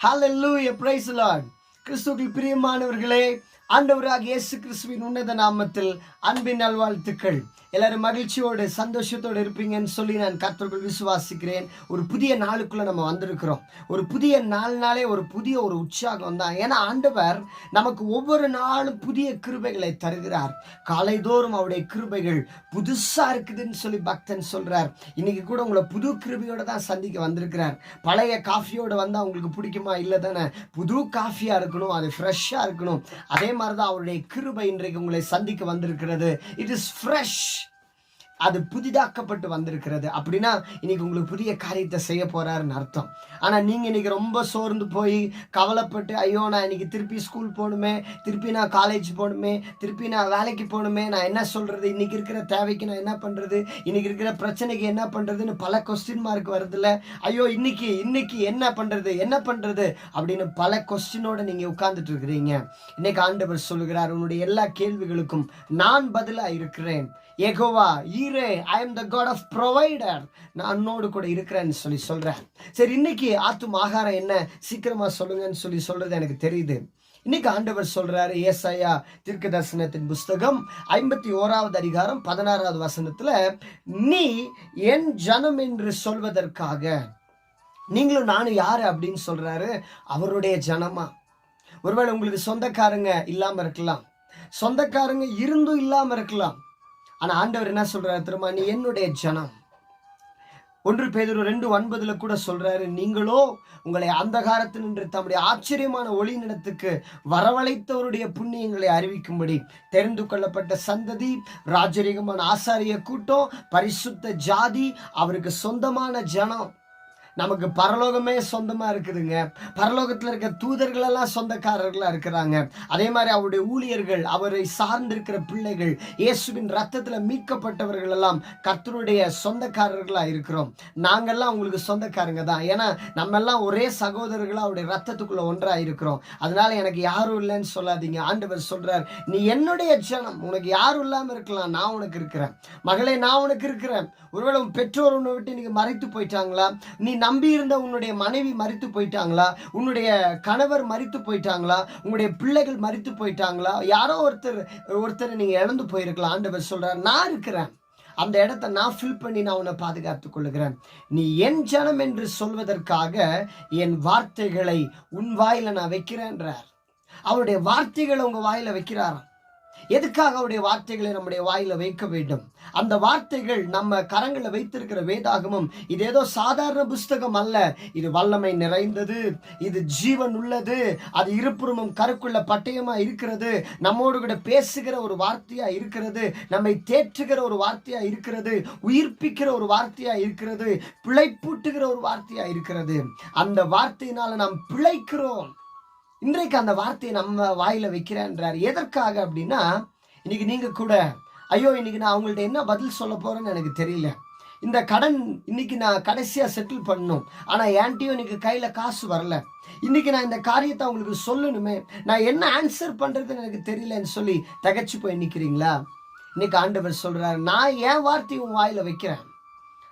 Hallelujah, praise the Lord. கிறிஸ்துவுக்குள் பிரியமானவர்களே, ஆண்டவராகிய இயேசு கிறிஸ்துவின் உன்னத நாமத்தில் அன்பின் நல்வாழ்த்துக்கள். எல்லாரும் மகிழ்ச்சியோடு சந்தோஷத்தோடு இருப்பீங்கன்னு சொல்லி நான் கர்த்தருக்குள் விசுவாசிக்கிறேன். ஒரு புதிய நாளுக்குள்ள நம்ம வந்திருக்கிறோம். ஒரு புதிய நாள்னாலே ஒரு புதிய உற்சாகம் தான். ஏன்னா ஆண்டவர் நமக்கு ஒவ்வொரு நாளும் புதிய கிருபைகளை தருகிறார். காலைதோறும் அவருடைய கிருபைகள் புதுசா இருக்குதுன்னு சொல்லி பக்தன் சொல்றார். இன்னைக்கு கூட உங்களை புது கிருபையோட தான் சந்திக்க வந்திருக்கிறார். பழைய காஃபியோட வந்தா உங்களுக்கு பிடிக்குமா? இல்லை தானே. புது காஃபியா இருக்கணும், அது ஃப்ரெஷ்ஷா இருக்கணும். அதே மாதிரிதான் அவருடைய கிருபை இன்றைக்கு உங்களை சந்திக்க வந்திருக்கிறது. இட் இஸ் ஃப்ரெஷ், அது புதிதாக்கப்பட்டு வந்திருக்கிறது. அப்படின்னா இன்னைக்கு உங்களுக்கு புதிய காரியத்தை செய்ய போறாருன்னு அர்த்தம். ஆனா நீங்க இன்னைக்கு ரொம்ப சோர்ந்து போய் கவலைப்பட்டு, ஐயோ நான் இன்னைக்கு திருப்பி ஸ்கூல் போகணுமே, திருப்பி நான் காலேஜ் போகணுமே, திருப்பி நான் வேலைக்கு போகணுமே, நான் என்ன சொல்றது, இன்னைக்கு இருக்கிற தேவைக்கு நான் என்ன பண்றது, இன்னைக்கு இருக்கிற பிரச்சனைக்கு என்ன பண்றதுன்னு பல கொஸ்டின் மார்க் வருதுல்ல. ஐயோ இன்னைக்கு என்ன பண்றது அப்படின்னு பல கொஸ்டினோட நீங்க உட்கார்ந்துட்டு இருக்கிறீங்க. இன்னைக்கு ஆண்டவர் சொல்லுகிறார், உன்னுடைய எல்லா கேள்விகளுக்கும் நான் பதிலா இருக்கிறேன். Jehovah Jireh, I am the God of provider, நான் உன்னோடு கூட இருக்கிறேன்னு சொல்லி சொல்றேன். சரி, இன்னைக்கு ஆத்தும் ஆகாரம் என்ன, சீக்கிரமா சொல்லுங்கன்னு சொல்றது எனக்கு தெரியுது. இன்னைக்கு ஆண்டவர் சொல்றாரு, ஏசாயா தீர்க்கதரிசனத்தின் புஸ்தகம் 51வது அதிகாரம் 16வது வசனத்துல, நீ என் ஜனம் என்று சொல்வதற்காக, நீங்களும் நானும் யாரு அப்படின்னு சொல்றாரு, அவருடைய ஜனமா. ஒருவேளை உங்களுக்கு சொந்தக்காரங்க இல்லாம இருக்கலாம், சொந்தக்காரங்க இருந்தும் இல்லாம இருக்கலாம். ஆனா ஆண்டவர் என்ன சொல்றாரு தெரியுமா? நீ என்னுடைய ஜனம். 1 பேதுரு 2:9 கூட சொல்றாரு, நீங்களோ உங்களை அந்தகாரத்தில் நின்று தம்முடைய ஆச்சரியமான ஒளிநிலத்துக்கு வரவழைத்தவருடைய புண்ணியங்களை அறிவிக்கும்படி தெரிந்து கொள்ளப்பட்ட சந்ததி, ராஜரீகமான ஆசாரிய கூட்டம், பரிசுத்த ஜாதி, அவருக்கு சொந்தமான ஜனம். நமக்கு பரலோகமே சொந்தமா இருக்குதுங்க. பரலோகத்தில் இருக்க தூதர்கள் எல்லாம் சொந்தக்காரர்களா இருக்கிறாங்க. அதே மாதிரி அவருடைய ஊழியர்கள், அவரை சார்ந்திருக்கிற பிள்ளைகள், இயேசுவின் ரத்தத்துல மீட்கப்பட்டவர்கள் எல்லாம் கர்த்தருடைய சொந்தக்காரர்களா இருக்கிறோம். நாங்கெல்லாம் உங்களுக்கு சொந்தக்காரங்க தான். ஏன்னா நம்ம எல்லாம் ஒரே சகோதரர்களா அவருடைய ரத்தத்துக்குள்ள ஒன்றா இருக்கிறோம். அதனால எனக்கு யாரும் இல்லைன்னு சொல்லாதீங்க. ஆண்டவர் சொல்றார், நீ என்னுடைய ஜனம். உனக்கு யாரும் இல்லாம இருக்கலாம், நான் உனக்கு இருக்கிறேன். மகளே, நான் உனக்கு இருக்கிறேன். ஒருவேளை உன் பெற்றோர் உன்னை விட்டு நீங்க மறைத்து போயிட்டாங்களா? நீ நம்பி இருந்த உன்னுடைய மனைவி மரித்து போயிட்டாங்களா? உன்னுடைய கணவர் மரித்து போயிட்டாங்களா? உன்னுடைய பிள்ளைகள் மரித்து போயிட்டாங்களா? யாரோ ஒருத்தர் நீங்க இழந்து போயிருக்கலாம். ஆண்டவர் சொல்றார், நான் இருக்கிறேன். அந்த இடத்தை நான் ஃபில் பண்ணி நான் உன்னை பாதுகாத்துக் கொள்ளுகிறேன். நீ என் ஜனம் என்று சொல்வதற்காக என் வார்த்தைகளை உன் வாயில நான் வைக்கிறேன்றார். அவருடைய வார்த்தைகளை உங்க வாயில வைக்கிறாராம். எதுக்காக அவருடைய வார்த்தைகளை நம்முடைய வாயில வைக்க வேண்டும்? அந்த வார்த்தைகள் நம்ம கரங்களை வைத்திருக்கிற வேதாகமம் இது ஏதோ சாதாரண புஸ்தகம் அல்ல. இது வல்லமை நிறைந்தது, இது ஜீவன் உள்ளது, அது இருபுறமும் கருக்குள்ள பட்டயமா இருக்கிறது, நம்மோடு கூட பேசுகிற ஒரு வார்த்தையா இருக்கிறது, நம்மை தேற்றுகிற ஒரு வார்த்தையா இருக்கிறது, உயிர்ப்பிக்கிற ஒரு வார்த்தையா இருக்கிறது, பிழைப்பூட்டுகிற ஒரு வார்த்தையா இருக்கிறது. அந்த வார்த்தையினால நாம் பிழைக்கிறோம். இன்றைக்கு அந்த வார்த்தையை நம்ம வாயில வைக்கிறேன்றார். எதற்காக அப்படின்னா, இன்னைக்கு நீங்க கூட, ஐயோ இன்னைக்கு நான் அவங்கள்ட்ட என்ன பதில் சொல்ல போறேன்னு எனக்கு தெரியல, இந்த கடன் இன்னைக்கு நான் கடைசியா செட்டில் பண்ணணும், ஆனா என்கிட்டயும் இன்னைக்கு கையில காசு வரல, இன்னைக்கு நான் இந்த காரியத்தை அவங்களுக்கு சொல்லணுமே, நான் என்ன ஆன்சர் பண்றதுன்னு எனக்கு தெரியலன்னு சொல்லி தகச்சு போய் நிக்கிறீங்களா? இன்னைக்கு ஆண்டவர் சொல்றாரு, நான் என் வார்த்தையை உன் வாயில வைக்கிறேன்,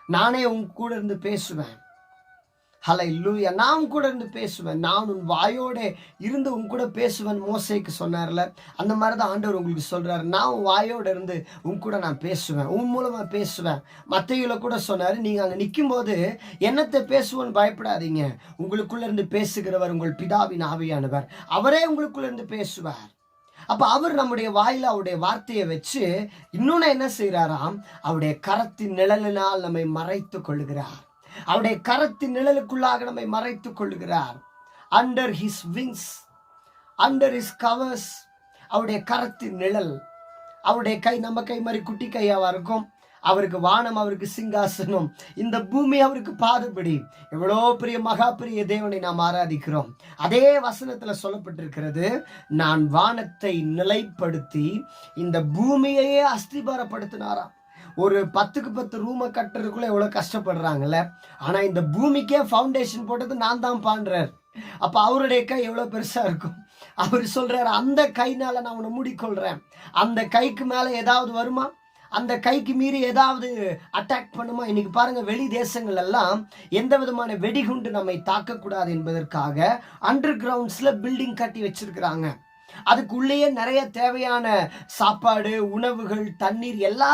நானே உன் கூட இருந்து பேசுவேன். ஹல்லேலூயா, நான் கூட இருந்து பேசுவேன், நான் உன் வாயோட இருந்து உன் கூட பேசுவேன் மோசேக்கு சொன்னார்ல, அந்த மாதிரி தான் ஆண்டவர் உங்களுக்கு சொல்றாரு, நான் உன் வாயோட இருந்து உன் கூட நான் பேசுவேன், உன் மூலமா பேசுவேன். மத்தேயுல கூட சொன்னாரு, நீங்க அங்க நிற்கும் போது என்னத்தை பேசுவோன்னு பயப்படாதீங்க, உங்களுக்குள்ள இருந்து பேசுகிறவர் உங்கள் பிதாவின் ஆவியானவர், அவரே உங்களுக்குள்ள இருந்து பேசுவார். அப்ப அவர் நம்முடைய வாயில அவருடைய வார்த்தையை வச்சு இன்னொன்னு என்ன செய்யறாராம், அவருடைய கரத்தின் நிழலினால் நம்மை மறைத்து கொள்ளுகிறார். அவருடைய கரத்தின் நிழலுக்குள்ளாக நம்மை மறைத்துக் கொள்ளுகிறார். Under his wings, under his covers. அவருடைய கரத்தின் நிழல், அவருடைய கை நம்ம கை மாதிரி குட்டி கையாவா இருக்கும். அவருக்கு வானம், அவருக்கு சிங்காசனம், இந்த பூமி அவருக்கு பாதபடி. எவ்வளோ பெரிய மகா பெரிய தேவனை நாம் ஆராதிக்கிறோம். அதே வசனத்துல சொல்லப்பட்டிருக்கிறது, நான் வானத்தை நிலைப்படுத்தி இந்த பூமியையே அஸ்திபாரப்படுத்தினாராம். ஒரு 10க்கு 10 ரூமை கட்டுறதுக்குள்ள எவ்வளவு கஷ்டப்படுறாங்கல்ல, ஆனா இந்த பூமிக்கே ஃபவுண்டேஷன் போட்டது நான் தான் பண்றார். அப்ப அவருடைய கை எவ்வளவு பெருசா இருக்கும். அவர் சொல்றாரு, அந்த கைனால நான் உன்னை மூடிக்கொள்றேன். அந்த கைக்கு மேல ஏதாவது வருமா? அந்த கைக்கு மீறி ஏதாவது அட்டாக் பண்ணுமா? இன்னைக்கு பாருங்க, வெளி தேசங்கள் எல்லாம் எந்த விதமான வெடிகுண்டு நம்மை தாக்கக்கூடாது என்பதற்காக அண்டர் கிரவுண்ட்ஸ்ல பில்டிங் கட்டி வச்சிருக்கிறாங்க. அதுக்குள்ளேயே நிறைய தேவையான சாப்பாடு, உணவுகள், தண்ணீர், எல்லா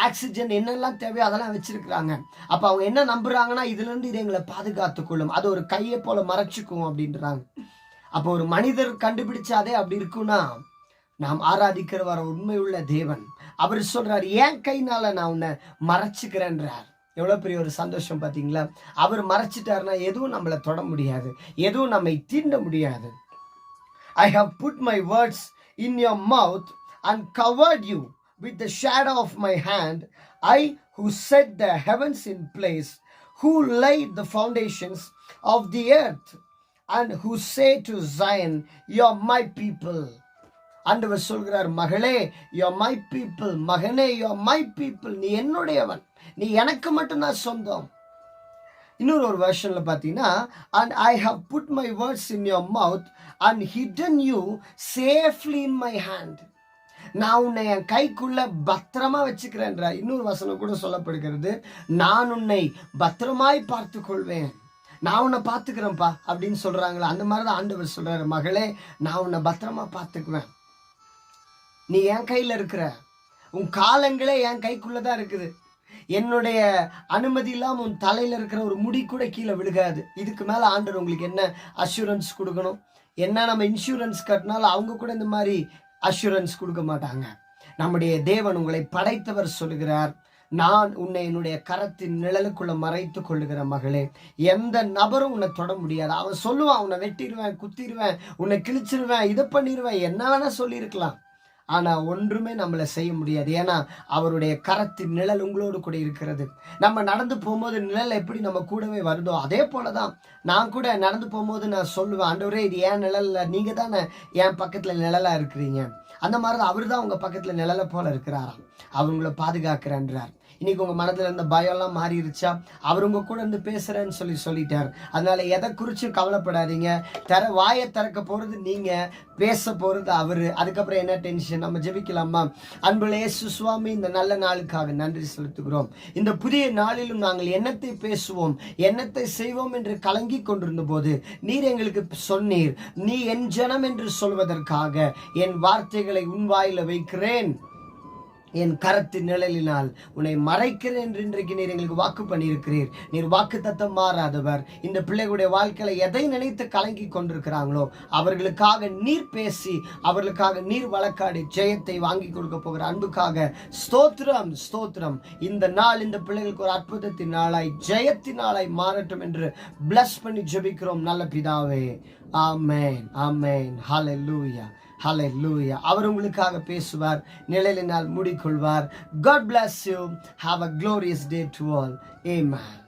ஆக்சிஜன் என்னெல்லாம் தேவையோ அதெல்லாம் வச்சிருக்கிறாங்க. அப்ப அவங்க என்ன நம்புறாங்கன்னா, இதுல இருந்து இது எங்களை பாதுகாத்துக் கொள்ளும், அது ஒரு கையை போல மறைச்சுக்கும் அப்படின்றாங்க. அப்போ ஒரு மனிதர் கண்டுபிடிச்சாதே அப்படி இருக்குன்னா, நாம் ஆராதிக்கிற வர உண்மையுள்ள தேவன் அவர் சொல்றார், என் கைனால நான் உன்னை மறைச்சுக்கிறேன்றார். எவ்வளவு பெரிய ஒரு சந்தோஷம் பாத்தீங்களா? அவர் மறைச்சிட்டாருன்னா எதுவும் நம்மளை தொட முடியாது, எதுவும் நம்மை தீண்ட முடியாது. I have put my words in your mouth and covered you with the shadow of my hand. I who set the heavens in place, who laid the foundations of the earth, and who say to Zion, you are my people. ஆண்டவர் சொல்கிறார், மகளே you are my people, மகனே you are my people, நீ என்னுடையவன், நீ எனக்கு மட்டும்தான் சொந்தம். இன்னொரு ஒரு வெர்ஷன்ல பார்த்தீங்கன்னா, and I have put my words in your mouth and hidden you safely in my hand. நான் உன்னை என் கைக்குள்ள பத்திரமா வச்சுக்கிறேன்ற இன்னொரு வசனம் கூட சொல்லப்படுகிறது, நான் உன்னை பத்திரமாய் பார்த்து கொள்வேன், நான் உன்னை பார்த்துக்கிறேன்ப்பா அப்படின்னு சொல்றாங்களா. அந்த மாதிரி தான் ஆண்டவர் சொல்றாரு, மகளே நான் உன்னை பத்திரமா பார்த்துக்குவேன், நீ என் கையில இருக்கிற, உன் காலங்களே என் கைக்குள்ளதான் இருக்குது, என்னுடைய அனுமதி இல்லாமல் உன் தலையில் இருக்கிற ஒரு முடி கூட கீழே விழுகாது. இதுக்கு மேலே ஆண்டவர் உங்களுக்கு என்ன அஷூரன்ஸ் கொடுக்கணும்? என்ன நம்ம இன்சூரன்ஸ் கட்டினாலும் அவங்க கூட இந்த மாதிரி அஷூரன்ஸ் கொடுக்க மாட்டாங்க. நம்முடைய தேவன், உங்களை படைத்தவர் சொல்லுகிறார், நான் உன்னை என்னுடைய கரத்தின் நிழலுக்குள்ள மறைத்து கொள்ளுகிற மகளே, எந்த நபரும் உன்னை தொட முடியாது. அவன் சொல்லுவான், உன்னை வெட்டிடுவேன், குத்திடுவேன், உன்னை கிழிச்சிருவேன், இதை பண்ணிடுவேன், என்ன வேணா சொல்லியிருக்கலாம், ஆனா ஒன்றுமே நம்மளை செய்ய முடியாது. ஏன்னா அவருடைய கரத்தின் நிழல் உங்களோடு கூட இருக்கிறது. நம்ம நடந்து போகும்போது நிழல் எப்படி நம்ம கூடவே வருதோ அதே போலதான் நான் கூட நடந்து போகும்போது நான் சொல்லுவேன், ஆண்டவரே இது ஏன் நிழல்ல, நீங்க தானே என் பக்கத்துல நிழலா இருக்கிறீங்க. அந்த மாதிரிதான் அவரு தான் உங்க பக்கத்துல நிழலை போல இருக்கிறாராம், அவங்கள பாதுகாக்கிறேன்றார். இன்னைக்கு உங்க மனதுல இருந்த பயம் எல்லாம் மாறிடுச்சா? அவர் உங்க கூட இருந்து பேசுறேன்னு சொல்லிட்டார். அதனால எதை குறிச்சும் கவலைப்படாதீங்க. வாயை திறக்க போறது நீங்க, பேச போறது அவரு. அதுக்கப்புறம் என்ன டென்ஷன்? நம்ம ஜெபிக்கலாமா? அன்புள்ள இயேசு சுவாமி, இந்த நல்ல நாளுக்காக நன்றி செலுத்துகிறோம். இந்த புதிய நாளிலும் நாங்கள் என்னத்தை பேசுவோம், என்னத்தை செய்வோம் என்று கலங்கி கொண்டிருந்த போது நீர் எங்களுக்கு சொன்னீர், நீ என் ஜனம் என்று சொல்வதற்காக என் வார்த்தைகளை உன் வாயில வைக்கிறேன், என் கரத்தின் நிழலினால் உன்னை மறைக்கிறேன் என்று இன்றைக்கு நீர் எங்களுக்கு வாக்கு பண்ணியிருக்கிறீர். நீர் வாக்கு தத்தம் மாறாதவர். இந்த பிள்ளைகளுடைய வாழ்க்கையில எதை நினைத்து கலங்கி கொண்டிருக்கிறாங்களோ அவர்களுக்காக நீர் பேசி, அவர்களுக்காக நீர் வழக்காடி ஜெயத்தை வாங்கி கொடுக்க போகிற அன்புக்காக ஸ்தோத்திரம், ஸ்தோத்திரம். இந்த நாள் இந்த பிள்ளைகளுக்கு ஒரு அற்புதத்தின் நாளாய், ஜெயத்தின் நாளாய் மாறட்டும் என்று பிளஸ் பண்ணி ஜெபிக்கிறோம் நல்ல பிதாவே. ஆமென், ஆமென். ஹல்லேலூயா, ஹல்லேலூயா. அவர் உங்களுக்காக பேசுவார், நிழலினால் மூடிக்கொள்வார். God bless you. Have a glorious day to all. Amen.